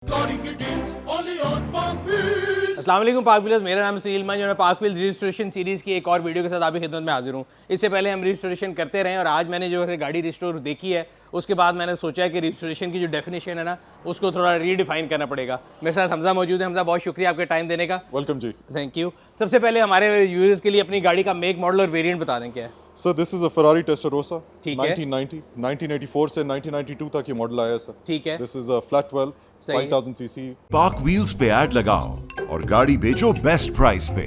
अस्सलाम वालेकुम पाक व्हीलर्स, मेरा नाम सुनील मान, मैं पाक व्हील्स रजिस्ट्रेशन सीरीज़ की एक और वीडियो के साथ आपकी खिदमत में हाजिर हूँ। इससे पहले हम रजिस्ट्रेशन करते रहे और आज मैंने जो है गाड़ी रिस्टोर देखी है, उसके बाद मैंने सोचा है कि रजिस्ट्रेशन की जो डेफिनेशन है ना, उसको थोड़ा रीडिफाइन करना पड़ेगा। मेरे साथ हमजा मौजूद है। हमजा, बहुत शुक्रिया आपके टाइम देने का। वेलकम जी। Thank you. सबसे पहले हमारे यूजर्स के लिए अपनी गाड़ी का मेक, मॉडल और वेरिएंट बता दें क्या है। Sir this is a Ferrari Testarossa. ठीक है। 1990 1984 से 1992 तक ये मॉडल आया है सर। ठीक है। दिस इज अ फ्लैट 12 सही है। 5000 सीसी। पाक व्हील्स पे ऐड लगाओ और गाड़ी बेचो बेस्ट प्राइस पे।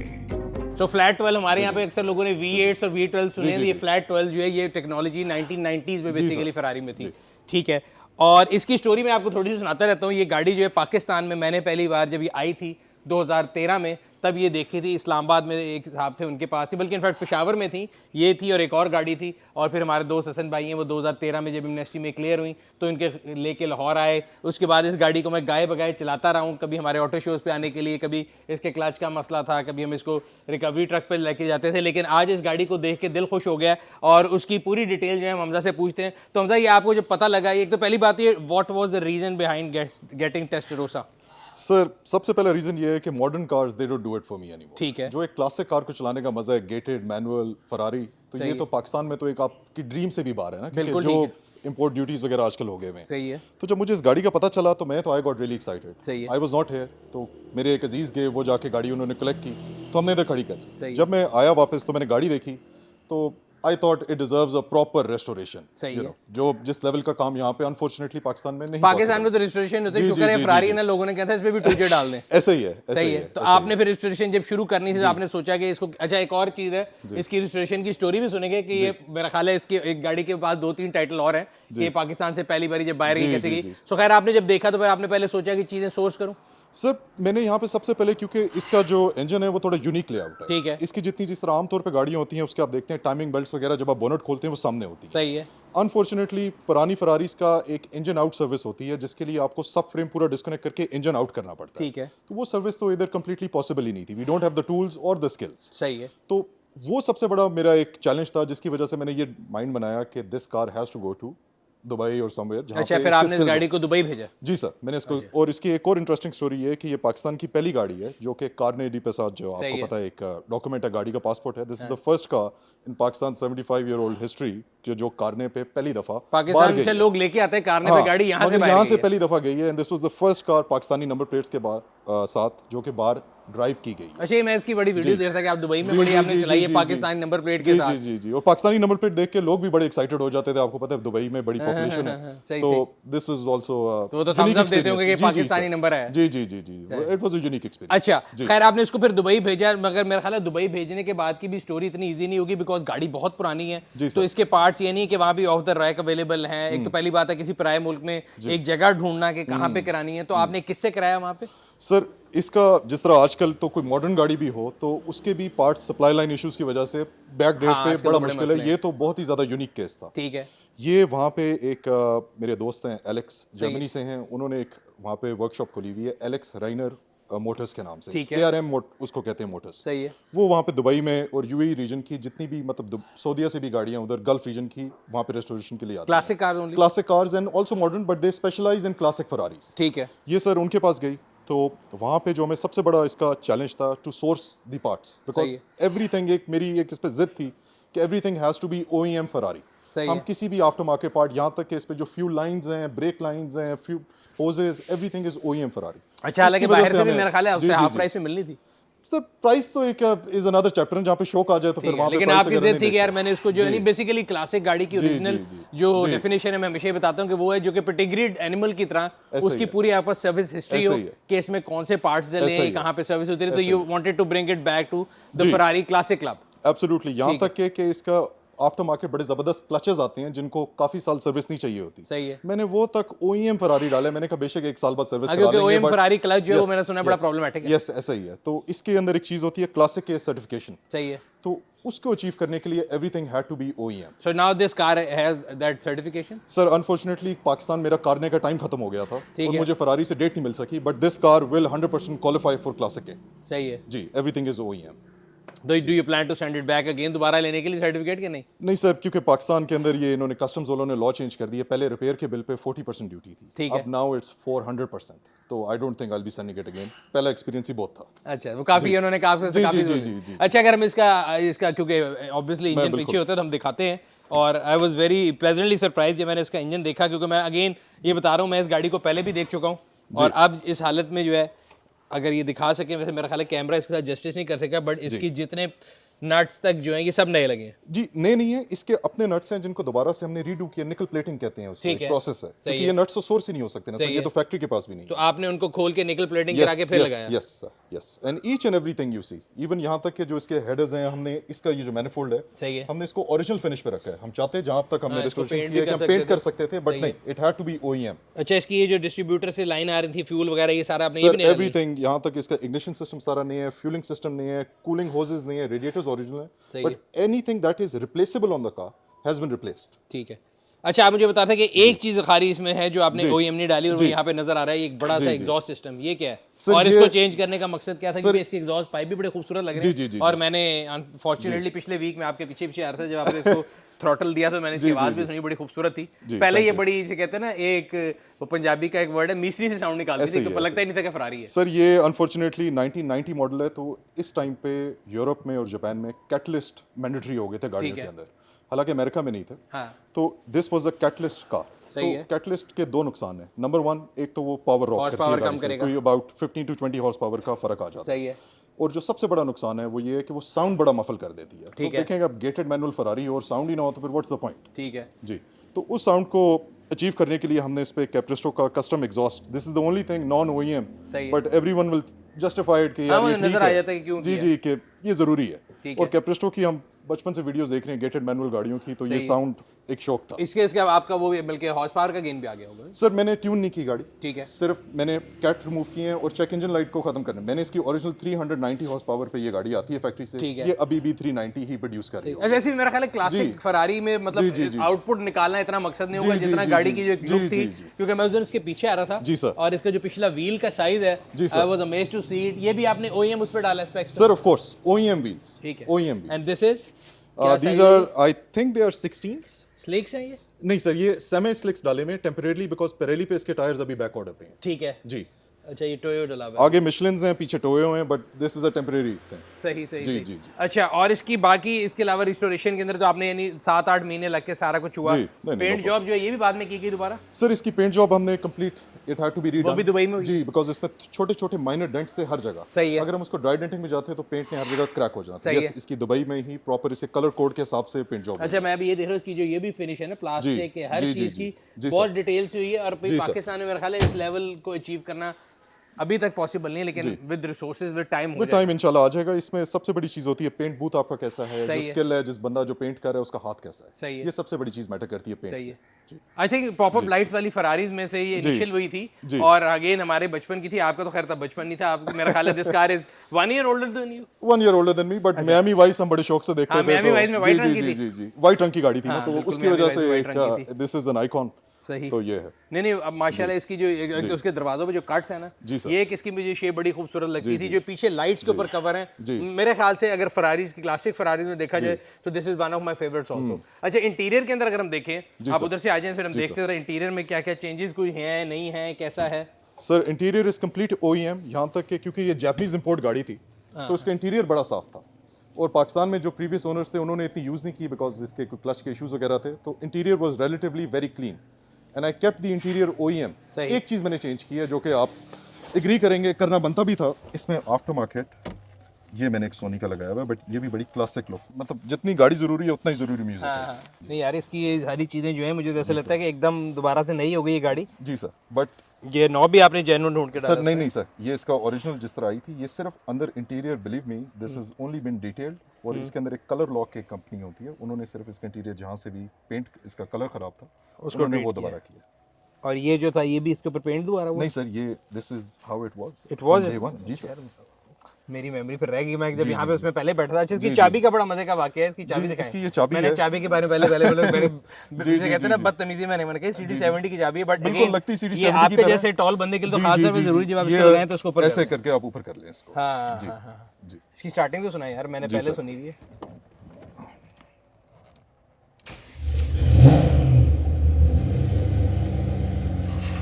सो फ्लैट 12 हमारे यहाँ पे अक्सर लोगों ने V8 और V12 सुने हैं। जी, ये जी। फ्लैट 12 जो है ये टेक्नोलॉजी 1990s में जी, बेसिकली सर। फरारी में थी। ठीक है। और इसकी स्टोरी मैं आपको थोड़ी सी सुनाता रहता हूँ। ये गाड़ी जो है पाकिस्तान में मैंने पहली बार जब ये आई थी 2013 में, तब ये देखी थी। इस्लामाबाद में एक साहब थे, उनके पास थी, बल्कि इनफैक्ट पेशावर में थी। ये थी और एक और गाड़ी थी। और फिर हमारे दोस्त हसन भाई हैं, वो 2013 में जब यूनिवर्सिटी में क्लियर हुई तो इनके लेके लाहौर आए। उसके बाद इस गाड़ी को मैं गाए बगाए चलाता रहा हूँ, कभी हमारे ऑटो शोज़ पे आने के लिए, कभी इसके क्लच का मसला था, कभी हम इसको रिकवरी ट्रक पर लेके जाते थे। लेकिन आज इस गाड़ी को देख के दिल खुश हो गया और उसकी पूरी डिटेल जो है हम हमजा से पूछते हैं। तो हमजा, ये आपको जो पता लगा, एक तो पहली बात ये, what was the reason behind getting Testarossa? Sir सबसे पहला रीजन ये है कि modern cars they don't do it for me anymore. ठीक है। जो एक क्लासिक कार को चलाने का मजा है, गेटेड मैनुअल फरारी, तो सही ये है। तो पाकिस्तान में तो एक आपकी ड्रीम से भी बाहर है ना, क्योंकि बिल्कुल जो ठीक इंपोर्ट ड्यूटीज वगैरह आजकल हो गए हुए हैं। सही है। तो जब मुझे इस गाड़ी का पता चला तो आई गॉट रियली एक्साइटेड। सही है। आई वाज नॉट हियर, तो मेरे एक अजीज गए, वो जाके गाड़ी उन्होंने कलेक्ट की, तो हमने इधर खड़ी कर सही। ली। जब मैं आया वापस तो मैंने गाड़ी देखी, तो I thought it deserves a proper restoration. सही है। जो जिस लेवल का काम यहाँ पे अनफॉर्चुनेटली पाकिस्तान में नहीं पाकिस्तान possible। में तो रजिस्ट्रेशन होते, जी, शुक्र है जी, फरारी जी, ना, लोगों ने कहता है इस पे भी टूजे डाल दें। ऐसा ही है, ऐसा सही ही है। तो ऐसा ही आपने है। फिर रजिस्ट्रेशन जब शुरू करनी थी तो आपने सोचा कि इसको, अच्छा एक और चीज़ है, इसकी रजिस्ट्रेशन की स्टोरी भी सुनेंगे कि ये मेरा ख्याल है इसकी एक गाड़ी के पास 2-3 टाइटल और हैं कि ये पाकिस्तान से पहली बारी जब बाहर गई जी, कैसे जी, गई। जी। सो खैर, आपने जब देखा तो फिर आपने पहले सोचा कि चीज़ें सोर्स करूँ। सर मैंने यहाँ पे सबसे पहले, क्योंकि इसका जो इंजन है वो थोड़ा यूनिक लेआउट है। ठीक है। इसकी जितनी जिस तरह आमतौर पे गाड़ियाँ होती हैं, उसके आप देखते हैं टाइमिंग बेल्ट्स वगैरह जब आप बोनट खोलते हैं वो सामने होती हैं। सही है। अनफॉर्चुनेटली पुरानी फरारीज का एक इंजन आउट सर्विस होती है, जिसके लिए आपको सब फ्रेम पूरा डिस्कनेक्ट करके इंजन आउट करना पड़ता है। ठीक है। तो वो सर्विस तो इधर कंप्लीटली पॉसिबल ही नहीं थी। We don't have the tools और द स्किल्स। सही है। तो वो सबसे बड़ा मेरा एक चैलेंज था, जिसकी वजह से मैंने ये माइंड बनाया कि this car has to go to Dubai और समवेयर जहाँ अच्छा, पे फिर इसके आपने इस skills गाड़ी हो। को दुबई भेजा। जी सर, मैंने इसको, और इसकी एक और इंटरेस्टिंग स्टोरी ये है कि ये पाकिस्तान की पहली गाड़ी है जो कि कार्नेडी पे साथ, जो सही आपको है। पता है एक डॉक्यूमेंट है, गाड़ी का पासपोर्ट है। This is the first car in Pakistan 75 year old history जो कारने पे पहली दफा बाहर पाकिस्तान गई से है। लोग लेके आते हैं कारने पे हाँ, गाड़ी, यहाँ से मगर बाहर यहाँ गई से है। पहली दफा गई है, and this was the first car Pakistani number plates के साथ जो कि बाहर ड्राइव की गई। अच्छा, ये मैं इसकी बड़ी वीडियो देख रहा था कि आप दुबई में जी, बड़ी जी, आपने जी, चलाई है जी, पाकिस्तानी नंबर प्लेट के जी, साथ। जी जी जी, और पाकिस्तानी नंबर प्लेट देख के लोग भी बड़े एक्साइटेड हो जाते थे। आपको पता है दुबई में बड़ी पॉपुलेशन है, सही, तो सही। दिस वाज आल्सो तो वो तो thumbs up देते होंगे कि पाकिस्तानी नंबर है। जी जी जी जी, it was a unique experience. अच्छा, जी। खैर आपने इसको फिर दुबई भेजा, मगर मेरा ख्याल है दुबई भेजने के बाद की भी स्टोरी इतनी इजी नहीं होगी, बिकॉज गाड़ी बहुत पुरानी है। जी, तो सर। इसके पार्ट्स ये नहीं कि वहाँ भी ऑफ द रैक अवेलेबल हैं। एक तो पहली बात है किसी पराए मुल्क में एक जगह ढूंढना कि कहाँ पे करानी है, तो आपने किससे कराया वहाँ पे? सर इसका जिस तरह आजकल तो कोई मॉडर्न गाड़ी भी हो तो उसके भी पार्ट सप्लाई लाइन इश्यूज की वजह से बैक डेट हाँ, पे आजकल बड़ा तो बड़े मुश्किल मसले है। हैं। ये तो बहुत ही ज्यादा यूनिक केस था। ठीक है। ये वहाँ पे एक मेरे दोस्त हैं एलेक्स, सही है। जर्मनी से हैं। उन्होंने एक वहाँ पे वर्कशॉप खोली हुई है, एलेक्स राइनर मोटर्स के नाम से। ठीक है। ARM उसको कहते हैं मोटर्स। सही है। वो वहाँ पे दुबई में और यूएई रीजन की जितनी भी, मतलब सऊदीया से भी गाड़ियाँ उधर गल्फ रीजन की वहाँ पे रेस्टोरेशन के लिए आती हैं। Classic cars only. Classic cars and also modern, but they specialize in classic Ferraris. ठीक है। ये सर उनके पास गई, तो वहाँ पे जो हमें सबसे बड़ा इसका चैलेंज था टू सोर्स द पार्ट्स, सही बिकॉज है। एवरीथिंग, एक मेरी एक इस पे जिद थी कि everything has to be OEM Ferrari. सही हम है। किसी भी आफ्टर मार्केट पार्ट, यहाँ तक कि इस पे जो फ्यूल लाइंस हैं, ब्रेक लाइंस हैं, few hoses, everything is OEM Ferrari. अच्छा, हालांकि उसकी वजह बाहर से भी हमें- मेरा ख्याल है जी, उससे जी, हाफ जी। प्राइस में मिलनी थी। सर प्राइस तो एक इज अनदर चैप्टर, जहाँ पे शौक आ जाए तो फिर ठीक है, वहाँ पे लेकिन price आपकी वगैरह जिद थी नहीं कि यार देखते। मैंने इसको जो जी। नहीं, बेसिकली क्लासिक गाड़ी की जी, ओरिजिनल जी, जी। जो जी। डेफिनेशन है, मैं हमेशा ही बताता हूँ कि वो है जो कि पेडिग्रीड एनिमल की तरह ऐसा उसकी ही है। पूरी आपके पास सर्विस हिस्ट्री ऐसा हो ही है। कि इसमें कौन से पार्ट्स डले ऐसा ही हैं, है। कहाँ पे सर्विस होती है। तो ऐसा यू ही है। Wanted to bring it back to the जी। Ferrari classic club. एब्सोल्युटली, यहाँ तक कि इसका आफ्टर मार्केट बड़े जबरदस्त क्लचेस आते हैं जिनको काफी साल सर्विस नहीं चाहिए होती। सही है। मैंने वो तक OEM फरारी डाला है। मैंने कहा बेशक एक साल बाद सर्विस करा क्योंकि लेंगे, OEM फरारी क्लच जो है वो मैंने सुना है बड़ा प्रॉब्लमेटिक problematic है। यस, ऐसा ही है। तो इसके अंदर एक चीज होती है क्लासिक के सर्टिफिकेशन, सही है। तो उसको अचीव करने के लिए everything had to be OEM। So now this car has that certification. Sir unfortunately Pakistan मेरा कारने का टाइम खत्म हो गया था ठीक और है। मुझे फरारी से डेट नहीं मिल सकी, but this car will 100% qualify for classic के। सही है। जी, everything is OEM। Do you plan to send it back again, दोबारा लेने के लिए सर्टिफिकेट के? नहीं नहीं सर, क्योंकि पाकिस्तान के अंदर ये इन्होंने कस्टम्स वालों ने लॉ चेंज कर दिया। पहले रिपेयर के बिल पे 40% ड्यूटी थी, ठीक है। अब नाउ इट्स 400%। तो I don't think I will be sending it again. पहला एक्सपीरियंस ही बहुत था। अच्छा, वो काफी उन्होंने काफी जी, काफी जी, जी, जी। अच्छा, अगर हम इसका क्योंकि ऑब्वियसली इंजन पीछे होता है तो हम दिखाते हैं, और I was very pleasantly surprise जब मैंने इसका इंजन देखा, क्योंकि मैं अगेन ये बता रहा हूँ, मैं इस गाड़ी को पहले भी देख चुका हूँ, और अब इस हालत में जो है अगर ये दिखा सके, वैसे मेरा ख्याल है कैमरा इसके साथ जस्टिस नहीं कर सका, बट इसकी जितने नट्स तक जो है ये सब नए लगे हैं। जी नए नहीं है, इसके अपने नट्स हैं जिनको दोबारा से हमने रीडू किया, निकल प्लेटिंग कहते हैं उसको, ठीक है, एक प्रोसेस है, सही क्योंकि है। ये नट्स तो सोर्स ही नहीं हो सकते ना सर, सही ये है। तो फैक्ट्री के पास भी नहीं तो है। आपने उनको खोल के निकल प्लेटिंग करा के फिर लगाया? Yes sir, yes, and each and everything you see, even यहाँ तक कि जो इसके हेडर्स हैं, हमने इसका ये जो मैनिफोल्ड है, सही है। हमने इसको ओरिजिनल फिनिश पे रखा है। हम चाहते हैं जहाँ तक हमने हाँ, इसको रेस्टोरेशन paint किया भी कि कर हम सकते पेंट कर थे। सकते थे, बट नहीं, it had to be OEM। अच्छा, इसकी ये जो डिस्ट्रीब्यूटर से लाइन आ रही थी फ्यूल वगैरह, ये सारा आपने ये सर भी नहीं एवरीथिंग, यहाँ तक इसका इग्निशन सिस्टम सारा नहीं है, फ्यूलिंग सिस्टम नहीं है, कूलिंग होजेस नहीं है, रेडिएटर्स ओरिजिनल सही है, but anything that is replaceable on the car has been replaced. ठीक है। अच्छा, आप मुझे बता थे कि एक चीज खारी इसमें है जो आपने जी। OEM नहीं डाली, और वो जी। यहाँ पे नजर आ रहा है, एक बड़ा सा जी, जी। एग्जॉस्ट सिस्टम, ये क्या है? सर, और ये- इसको चेंज करने का मकसद क्या था? सर- क्योंकि इसके एग्जॉस्ट पाइप भी बड़े खूबसूरत लग रहे हैं। जी, जी, जी, और जी। मैंने अनफॉर्चुनेटली पिछले वीक में आपके पीछे पीछे आ रहा था, जब आपने इसको थ्रॉटल दिया तो मैंने इसकी जी, आवाज जी, भी सुनी, बड़ी खूबसूरत थी। जी, पहले thank ये you। बड़ी, इसे कहते हैं ना, एक वो पंजाबी का एक वर्ड है, मिस्री से साउंड निकालती ऐसे थी, ही तो है, लगता ही नहीं था कि फरारी है। सर ये अनफॉर्चुनेटली 1990 मॉडल है, तो इस टाइम पे यूरोप में और जापान में कैटलिस्ट मैंडेटरी हो गए थे गाड़ियों ठीक के है। अंदर, हालांकि अमेरिका में नहीं थे। हाँ, तो this was a catalyst car. तो सही है। कैटलिस्ट के दो नुकसान हैं। नंबर 1, एक तो वो पावर रॉक Horse करती है power गाड़ी कम से, करेगा। कोई अबाउट 15 to 20 हॉर्स पावर का फर्क आ जाता है। सही है। और जो सबसे बड़ा नुकसान है वो ये है कि वो साउंड बड़ा मफल कर देती है। तो ठीक है। देखेंगे अब गेटेड मैनुअल फरारी और साउंड ही ना हो तो फिर व्हाट्स द पॉइंट। ठीक है। जी, तो उस साउंड को अचीव करने के लिए हमने इस पे कैप्रिस्टो का custom exhaust, this is the only thing non OEM, सही है। बट एवरीवन विल जस्टिफाइड कि हाँ, यार ये मुझे ठीक नजर आ है। जाता है कि क्यों जी किया। जी, कि ये जरूरी है। ठीक और है। कैप्रिस्टो की हम बचपन से वीडियोस देख रहे हैं गेटेड मैनुअल गाड़ियों की, तो ये सही है। साउंड एक शौक था। इसके आपका वो बल्कि हॉर्स पावर का गेन भी आ गया होगा। सर मैंने ट्यून नहीं की गाड़ी, ठीक है। सिर्फ मैंने कैट रिमूव किए हैं और चेक इंजन लाइट को खत्म करना। मैंने इसकी ओरिजिनल 390 हॉर्स पावर पे ये गाड़ी आती है फैक्ट्री से, ठीक है। ये अभी भी 390 ही प्रोड्यूस कर रही है। वैसे भी मेरा ख्याल है क्लासिक जी। फरारी में जी, मतलब जी, जी। आउटपुट निकालना इतना मकसद नहीं जी, होगा जी, जितना जी, गाड़ी जी, की जो एक जी, लुक जी, थी, जी। क्योंकि मैं उस दिन उसके पीछे आ रहा था। जी, सर। और इसका जो पिछला व्हील का साइज है, जी, sir. I was amazed to see it. ये भी आपने OEM उस पे डाला specs? Sir of course OEM wheels. ठीक है। OEM wheels. And this is these are I think they are 16s। Slicks हैं ये? नहीं सर, ये सेमी स्लिक्स डाले में टेम्परेरीली, बिकॉज पिरेली पे इसके टायर्स अभी बैक ऑर्डर पे हैं। ठीक है। जी, अच्छा, ये टोयो डला हुआ है। आगे मिशलिन्स हैं, पीछे टोयो हैं, but this is a temporary thing. सही सही जी, सही। जी, जी। अच्छा, और इसकी बाकी इसके अलावा रिस्टोरेशन के अंदर तो आपने यानी 7-8 महीने लग के सारा कुछ हुआ। जी, नहीं, पेंट no जॉब जो है ये भी बाद में की गई दोबारा? सर इसकी पेंट जॉब हमने complete, it had to be redone. वो भी दुबई में हुई? जी, बिकॉज इसमें छोटे छोटे माइनर डेंट्स थे हर जगह। सही है। अगर हम उसको ड्राई डेंटिंग में जाते हैं तो पेंट ने हर जगह क्रैक हो जाता सही है। है। Yes, इसकी दुबई में ही प्रॉपर इसे कलर कोड के हिसाब से पेंट जॉब। अच्छा, मैं अभी ये देख रहा हूँ कि जो ये भी फिनिश है ना प्लास्टिक के, हर जी, जी, चीज जी, की जी, बहुत सर। डिटेल्स हुई है। और जी, सर। पाकिस्तान में मेरा ख्याल है इस लेवल को अचीव करना अभी तक पॉसिबल नहीं है, लेकिन विद रिसोर्सेज विद टाइम हो विद जाएगा। टाइम इंशाल्लाह आ जाएगा। इसमें सबसे बड़ी चीज होती है पेंट बूथ आपका कैसा है, सही जो है। स्किल है, जिस बंदा जो पेंट कर रहा है उसका हाथ कैसा है। सही है। ये सबसे बड़ी चीज मैटर करती है पेंट। सही है। आई थिंक पॉपअप लाइट्स वाली फरारीज में से ये जी। इनिशियल हुई थी, जी। और अगेन हमारे बचपन की थी। आपका तो खैर तब बचपन नहीं था। आप मेरा ख्याल है this car is 1 year older than you. 1 year older than me, but Miami vice हम बड़े शौक से देखते हाँ, थे। मियामी वाइस में white रंग की जी थी। जी जी, व्हाइट रंग की गाड़ी थी ना, हाँ, तो बिल्कुल, उसकी मियामी वजह वाइस में से white रंग की दिस इज एन आइकॉन। सही। तो ये है। नहीं नहीं, अब माशाल्लाह इसकी जो उसके दरवाजों पे जो कट्स है ना, जी, सर। ये एक इसकी मुझे शेप बड़ी खूबसूरत लगती जी, थी। जी। जो पीछे लाइट्स के ऊपर कवर जी। है, मेरे ख्याल से अगर फरारीज की क्लासिक फरारीज में देखा जाए तो this is one of my favourites also. अच्छा, इंटीरियर के अंदर अगर हम देखें, आप सर। उधर से आ जाएं, फिर हम जी, देखते रहे इंटीरियर में क्या क्या चेंजेस कोई हैं नहीं है, कैसा है? Sir interior is complete OEM, यहाँ तक कि क्योंकि ये जापानीज इंपोर्ट गाड़ी थी तो उसका इंटीरियर बड़ा साफ था। और पाकिस्तान में जो प्रीवियस ओनर्स थे उन्होंने इतनी यूज़ नहीं की, बिकॉज इसके कुछ क्लच के इश्यूज वगैरह थे। तो interior was relatively very clean and I kept the interior OEM। सही। एक चीज़ मैंने चेंज की है जो कि आप एग्री करेंगे, करना बनता भी था। इसमें आफ्टर मार्केट ये मैंने एक सोनी का लगाया हुआ है, बट ये भी बड़ी क्लासिक लुक, मतलब जितनी गाड़ी जरूरी है उतना ही जरूरी म्यूजिक है। हाँ, नहीं यार, इसकी ये सारी चीजें जो है मुझे ऐसा लगता है कि एकदम दोबारा से नई हो गई ये गाड़ी। जी सर, बट ये नॉब भी आपने जेन्युइन ढूंढ के डाला? सर नहीं सर, ये इसका ओरिजिनल जिस तरह आई थी, ये सिर्फ अंदर interior, believe me this is only been detailed. और इसके अंदर एक कलर लॉक की कंपनी होती है, उन्होंने सिर्फ इसका इंटीरियर जहाँ से भी पेंट इसका कलर खराब था उसको उन्होंने treat वो किया। दोबारा किया। और ये जो था ये भी इसके ऊपर पेंट दोबारा हुआ? नहीं सर, ये this is how it was. It was Day one, जी सर। मेरी मेमोरी फिर रह गई। मैं जब जी, यहाँ जी, पे उसमें पहले बैठा था। अच्छा, इसकी जी, चाबी का बड़ा मजे का वाकया है। इसकी चाबी जी, दिखाएं। इसकी ये चाबी मैंने है। चाबी के बारे में पहले मैंने जी, जिसे जी, कहते हैं ना जी, बदतमीजी मैंने मन कही CD70 की चाबी है, बट बिल्कुल लगती CD70 ये की आपके तरह। जैसे टॉल बंदे के लिए तो जी, खास जी, तौर पे जी, जरूरी, जब आप ये इसको लगाएं तो उसको ऊपर ऐसे करें। करके आप ऊपर कर लें इसको। हाँ जी, हाँ हाँ। जी। इसकी स्टार्टिंग तो सुनाई यार, मैंने जी, पहले सर। सुनी थी।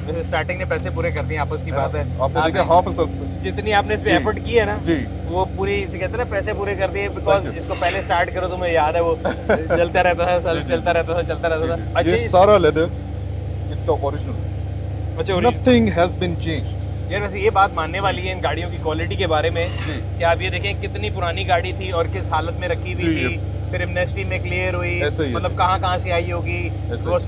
वैसे स्टार्टिंग ने पैसे पूरे कर दिए, आपस की बात है। आपने देखा हाफ असल जितनी आपने इस पे जी। एफर्ट की है ना, जी वो पूरी इसे कहते हैं ना पैसे पूरे कर दिए, बिकॉज Thank you. इसको पहले स्टार्ट करो तो मुझे याद है वो चलता रहता था, जी, जी, चलता रहता था, चलता रहता जी, था। जी। ये इस- सारा लेदर इसका ओरिजिनल, अच्छा नथिंग हैज बीन चेंज्ड। यार वैसे ये बात मानने वाली है इन गाड़ियों की क्वालिटी के बारे में जी कि आप ये देखें कितनी पुरानी गाड़ी थी और किस हालत में रखी हुई जी, थी, फिर एमनेस्टी में क्लियर हुई, ऐसे ही है। मतलब कहाँ से आई होगी, ऐसे वो ही।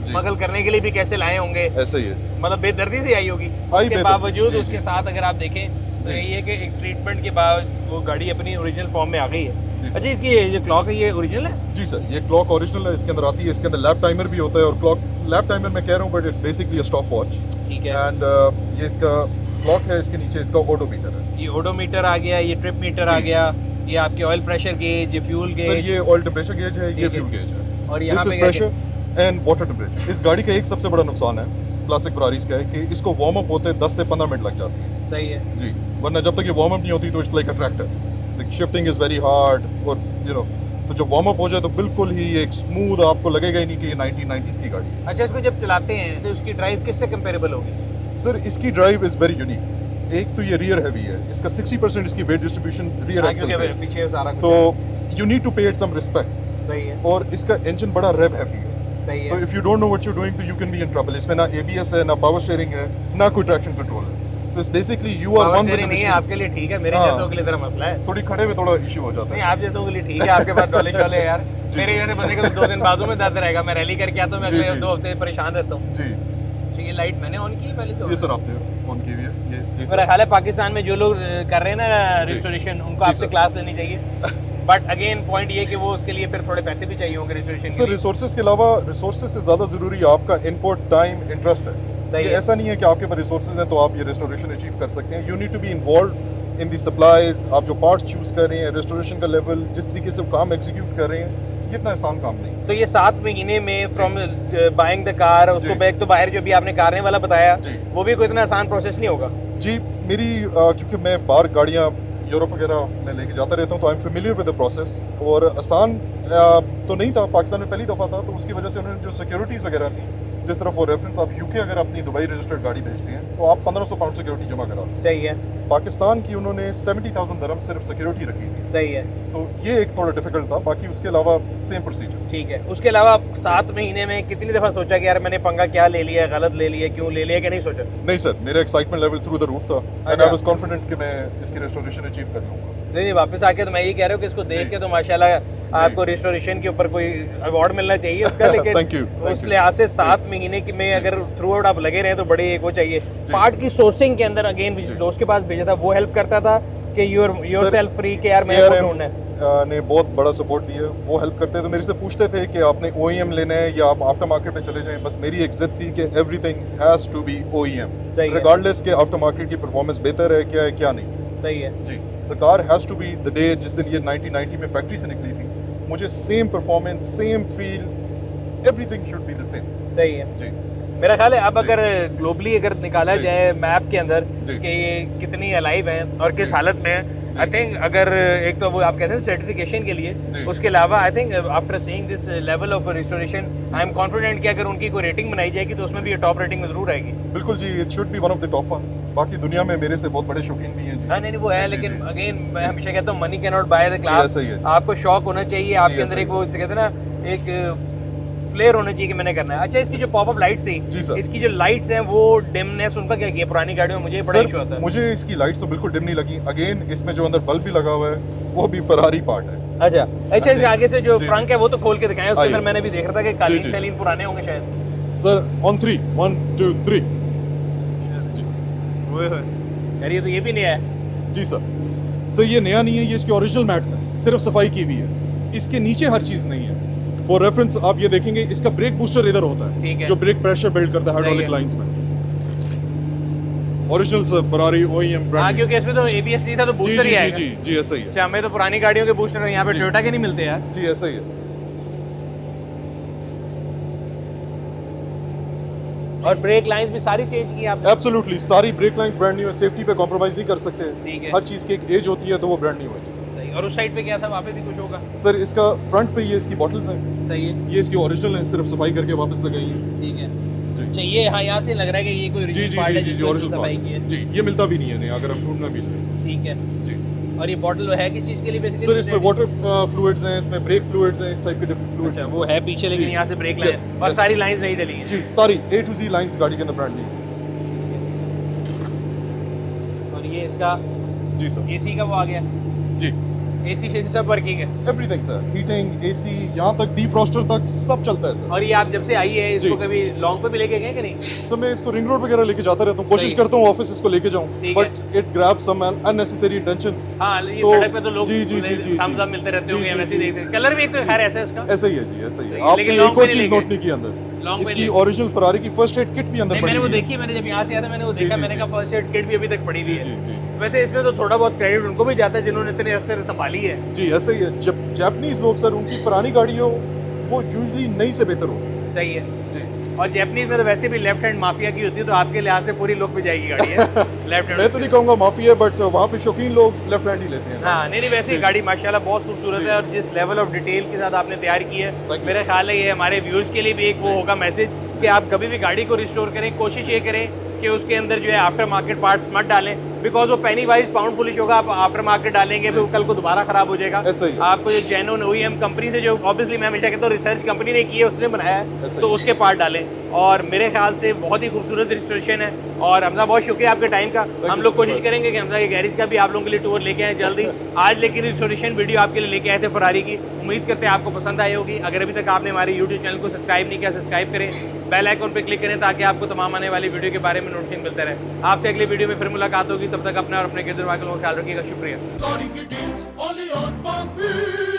स्मगल करने के लिए भी कैसे लाए होंगे, ऐसा ही है। मतलब बेदर्दी से आई होगी। उसके बेदर्दी, बावजूद जी, उसके जी। साथ अगर आप देखें तो जी। यही है कि एक ट्रीटमेंट के बाद वो गाड़ी अपनी ओरिजिनल फॉर्म में आ गई है। जी सर। अच्छा इसकी ये जो क्लॉक है ये ओरिजिनल है? जी सर, ये क्लॉक ओरिजिनल है, इसके अंदर आती है, इसके अंदर लैप टाइमर भी होता है, और क्लॉक लैप टाइमर मैं कह रहा हूँ but it basically a stop watch, ठीक है। एंड ये इसका क्लॉक है, इसके नीचे इसका ओडोमीटर है। ये ओडोमीटर आ गया, ये ट्रिप मीटर आ जी। गया, ये आपके ऑयल प्रेशर गेज, ये फ्यूल सर गेज, ये ऑयल टेम्परेचर गेज है, ये ठीक है। फ्यूल गेज है, और यहाँ दिस पे is pressure and water temperature. इस गाड़ी का एक सबसे बड़ा नुकसान है क्लासिक फरारीज का है कि इसको वार्म अप होते 10 से 15 मिनट लग जाती है। सही है। जी, वरना जब तक ये वार्म अप नहीं होती तो it's like a tractor, the shifting is very hard, और यू नो तो जब वार्म अप हो जाए तो बिल्कुल ही एक स्मूथ, आपको लगेगा ही नहीं कि ये 1990s की गाड़ी है। अच्छा इसको जब चलाते हैं तो उसकी ड्राइव किससे कंपेरेबल होगी? सर इसकी ड्राइव इज वेरी यूनिक। एक तो ये रियर हैवी है, इसका 60% इसकी वेट डिस्ट्रीब्यूशन रियर एक्सल क्योंकि पे है, पीछे सारा कुछ तो यू नीड टू पे इट सम रिस्पेक्ट। सही है, और इसका इंजन बड़ा रेव हैवी है, सही तो है। If you don't know what you doing तो you can be in trouble. इसमें ना एबीएस है, ना पावर स्टीयरिंग है, ना कोई ट्रैक्शन कंट्रोल है, तो it's basically you are power one steering with नहीं है आपके लिए, ठीक है, मेरे हाँ। जैसों के लिए तेरा मसला है। थोड़ी खड़े में थोड़ा इशू हो जाता नहीं है। आप जैसों के लिए ठीक है, आपके पास नॉलेज वाले है यार। मेरे जैसे बंदे का तो 2 दिन बाजू में दर्द रहेगा, मैं रैली करके आता हूँ, मैं जी, अगले जी। 2 हफ्ते परेशान रहता हूँ। जी, अच्छा ये लाइट मैंने ऑन की है पहले से? ये सर आपने ऑन की हुई है, ये जी मेरा सर। ख्याल है पाकिस्तान में जो लोग कर रहे हैं ना जी। रिस्टोरेशन, उनको जी, आपसे सर। क्लास लेनी चाहिए। बट अगेन पॉइंट ये कि वो उसके लिए फिर थोड़े पैसे भी चाहिए होंगे रिस्टोरेशन के सर लिए। रिसोर्सेज के अलावा, रिसोर्सेज से ज़्यादा ज़रूरी आपका इनपुट, टाइम, इंटरेस्ट है। सही ये है। ऐसा नहीं है कि आपके पास रिसोर्सेज हैं तो आप ये रेस्टोरेशन अचीव कर सकते हैं। You need to be involve in the supplies, आप जो पार्ट्स चूज कर रहे हैं, रेस्टोरेशन का लेवल, जिस तरीके से काम एग्जीक्यूट कर रहे हैं, ये इतना आसान काम नहीं। तो ये 7 महीने में फ्रॉम बाइंग द कार उसको जी। बैक तो बाहर जो भी आपने कारने वाला बताया, जी। वो भी कोई इतना आसान प्रोसेस नहीं होगा। जी, मेरी क्योंकि मैं बाहर गाड़ियाँ यूरोप वगैरह में लेके जाता रहता हूँ, तो I am familiar with the process, और आसान तो नहीं था, पाकिस्तान में पहली दफ़ा था, तो उसकी वजह से उन्होंने जो सिक्योरिटीज़ वगैरह थी, जिस तरह फॉर रेफरेंस आप यूके अगर अपनी दुबई रजिस्टर्ड गाड़ी भेजते हैं तो आप 1500 पाउंड सिक्योरिटी जमा करा दें। सही है, पाकिस्तान की उन्होंने 70,000 दरम सिर्फ सिक्योरिटी रखी थी, सही है, तो ये एक थोड़ा डिफिकल्ट था, बाकी उसके अलावा सेम प्रोसीजर। ठीक है। उसके अलावा 7 महीने में कितनी दफ़ा सोचा कि यार मैंने पंगा क्या ले लिया, गलत ले लिया, क्यों ले लिया, कि नहीं सोचा? नहीं सर, मेरा excitement level through the roof था, एंड अच्छा। आई वाज कॉन्फिडेंट कि मैं इसकी रेस्टोरेशन अचीव कर लूँगा। नहीं वापस आके तो मैं ये कह रहा हूँ कि इसको देख जी। के तो माशाल्लाह आपको रिस्टोरेशन के ऊपर कोई अवार्ड मिलना चाहिए उसका, लेकिन Thank you, thank उस you. लिहाज से 7 महीने की में अगर थ्रू आउट आप लगे रहे तो बड़ी एक वो चाहिए। पार्ट की सोर्सिंग के अंदर अगेन जी। दोस्त के पास भेजा था, वो हेल्प करता था कि योर सेल्फ फ्री के यार मैं वो ARM, ढूंढना है। ने बहुत बड़ा सपोर्ट दिया, वो हेल्प करते हैं, तो मेरे से पूछते थे कि आपने OEM लेना है या आप आफ्टर मार्केट पे चले जाएं। बस मेरी एक जिद थी कि everything has to be OEM, सही है। रिगार्डलेस के आफ्टर मार्केट की परफॉर्मेंस बेहतर है क्या नहीं। सही है, जी, the car has to be the day जिस दिन ये 1990 में फैक्ट्री से निकली थी, मुझे same performance, same feel, everything should be the same. सही है। जी मेरा ख्याल है अब अगर ग्लोबली अगर निकाला जी। जाए मैप के अंदर जी। कि ये कितनी अलाइव हैं और किस जी। हालत में है, आई थिंक अगर एक तो वो आप कहते हैं सर्टिफिकेशन के लिए, जी। उसके अलावा I think after seeing this level of restoration I am confident कि अगर उनकी कोई रेटिंग बनाई जाएगी तो उसमें भी ये टॉप रेटिंग में जरूर आएगी। बिल्कुल जी, it should be one of the top ones. बाकी दुनिया में मेरे से बहुत बड़े शौकीन भी हैं जी। हाँ नहीं वो है, जी, लेकिन जी। अगेन मैं हमेशा कहता हूँ money can not by the class. ऐसा ही है। आपको शौक होना चाहिए, आपके जी, अंदर ऐसा एक ही वो जिसे कहते हैं ना एक फ्लेयर होना चाहिए कि मैंने करना है। अच्छा इसकी जो पॉपअप लाइट्स थी, जी, सर। इसकी जो लाइट्स हैं वो डिमनेस उनका क्या है? पुरानी गाड़ियों में मुझे बड़ा इशू आता सर है। मुझे इसकी लाइट्स तो बिल्कुल डिम नहीं लगी। अगेन इसमें जो अंदर बल्ब भी लगा हुआ है वो भी फरारी पार्ट है। अच्छा अच्छा, इसके आगे से जो जी। फ्रंक है वो तो खोल के दिखाएं, उसके आइए। अंदर मैंने भी देख रहा था कि कालीन जी। शैलीन पुराने होंगे शायद। Sir on 3 1 2 3। ओए होए यार ये तो ये भी नहीं है। जी सर ये नया नहीं है, ये इसके ओरिजिनल मैट्स हैं, सिर्फ सफाई की हुई है, इसके नीचे हर चीज़ नहीं है। फॉर रेफरेंस आप ये देखेंगे इसका ब्रेक बूस्टर इधर होता ठीक है, है। जो ब्रेक प्रेशर बिल्ड करता है सही हाइड्रोलिक है। लाइंस में। ओरिजिनल फरारी OEM हाँ ब्रांड। क्योंकि इसमें तो ABS नहीं था तो जी बूस्टर जी ही जी आएगा। जी जी ऐसा ही है। अच्छा हमें तो पुरानी गाड़ियों के बूस्टर यहाँ पे जी। टोयोटा के नहीं मिलते यार। जी ऐसा ही है। और ब्रेक लाइंस भी सारी चेंज की आपने? एब्सोल्युटली सारी ब्रेक लाइंस ब्रांड न्यू है, सेफ्टी पे कॉम्प्रोमाइज नहीं कर सकते। ठीक है। हर चीज़ की एक एज होती है तो वो ब्रांड न्यू है। सही। और उस साइड पे क्या था, वहाँ पे भी कुछ होगा? सर इसका फ्रंट पे ये इसकी बॉटल्स हैं, सही है, ये इसकी ओरिजिनल हैं, सिर्फ सफाई करके वापस लगाई हैं। ठीक है। जी अच्छा ये हाँ यहाँ से लग रहा है कि ये कोई जी ओरिजिनल जी पार्ट जी है जी जिसको ओरिजिनल सफाई की है। जी, ये मिलता भी नहीं है नहीं, अगर हम ढूंढना भी जाए। ठीक है। जी और ये बॉटल है किस चीज़ के लिए बेसिकली? सर इसमें वाटर फ्लूइड्स हैं, इसमें ब्रेक फ्लूइड्स हैं, इस टाइप के डिफरेंट फ्लूइड्स अच्छा हैं। वो है पीछे लेकिन जी। यहाँ से ब्रेक लाइन Yes, और yes. सारी लाइंस नहीं डली हैं। जी सारी A to Z लाइंस गाड़ी के अंदर ब्रांड न्यू। और ये इसका जी सर एसी का वो आ गया, जी एसी शेसी सब वर्किंग है। एवरीथिंग सर, हीटिंग एसी यहाँ तक डीफ्रॉस्टर तक सब चलता है सर। और ये आप जब से आई है इसको जी। कभी लॉन्ग पे भी लेके गए कि नहीं? सर मैं इसको रिंग रोड वगैरह लेके जाता रहता हूँ, कोशिश सही। करता हूँ ऑफिस इसको लेके जाऊँ, ठीक but it grab some unnecessary intention. हाँ ये तो- सड़क पे तो लोग जी, जी, जी, जी, थम्स अप जी। मिलते रहते जी, होंगे, जी, वैसे ही जी। देखते हैं। कलर भी एक तो खैर ऐसा है इसका। ऐसा ही है जी, ऐसा ही है। लेकिन आपने long एक पे और नहीं चीज लेके नोट नहीं की अंदर, Long पे इसकी नहीं। ओरिजिनल फरारी की फर्स्ट एड किट भी अंदर नहीं पड़ी मैंने वो हुई है। देखी, मैंने जब यहाँ से आया था मैंने वो जी, देखा, जी, मैंने जी। कहा फर्स्ट एड किट भी अभी तक पड़ी हुई जी है। जी वैसे इसमें तो थोड़ा बहुत क्रेडिट उनको भी जाता है जिन्होंने इतने रस्ते संभाली है। जी ऐसा ही है। जब जापानीज लोग सर उनकी पुरानी गाड़ी हो वो यूजुअली नई से बेहतर होती है। सही है। जी और जैपनीज में तो वैसे भी लेफ्ट हैंड माफिया की होती है, तो आपके लिहाज से पूरी लोग पे जाएगी गाड़ी है लेफ्ट हैंड। मैं तो नहीं कहूँगा माफी है, बट वहाँ पे शौकीन लोग लेफ्ट हैंड ही लेते हैं। हाँ नहीं नहीं वैसे ही जी। गाड़ी माशाल्लाह बहुत खूबसूरत जी। है, और जिस लेवल ऑफ डिटेल के साथ आपने तैयार की है, Thank you, मेरा sir. ख्याल है ये हमारे व्यूअर्स के लिए भी एक वो होगा मैसेज कि आप कभी भी गाड़ी को रिस्टोर करें, कोशिश ये करें कि उसके अंदर जो है आफ्टर मार्केट पार्ट्स मत डालें, बिकॉज वो पेनी वाइज पाउंड फुलिश होगा। आप आफ्टर मार्केट डालेंगे फिर वो कल को दोबारा खराब हो जाएगा। ऐसा ही है। आपको जो जेन्युइन ओईएम कंपनी से, जो ऑब्वियसली मैं हमेशा कहता हूँ रिसर्च कंपनी ने की है, उसने बनाया है, ऐसा तो ही। उसके पार्ट डालें। और मेरे ख्याल से बहुत ही खूबसूरत रिस्टोरेशन है। और हमजा बहुत शुक्रिया आपके टाइम का। हम you, लोग sir. कोशिश करेंगे कि हमजा के गैरेज का भी आप लोगों के लिए टूर लेके आए जल्दी। आज लेकिन रिस्टोरेशन वीडियो आपके लिए लेके आए थे फरारी की, उम्मीद करते हैं आपको पसंद आई होगी। अगर अभी तक आपने हमारे यूट्यूब चैनल को सब्सक्राइब नहीं किया, सब्सक्राइब करें, बेल आइकन पे क्लिक करें ताकि आपको तमाम आने वाली वीडियो के बारे में नोटिफिकेशन मिलता रहे। आपसे अगली वीडियो में फिर मुलाकात होगी, तब तक अपना और अपने गिरद वालों का ख्याल रखिएगा। शुक्रिया। Sorry, kittens, only on Parkville.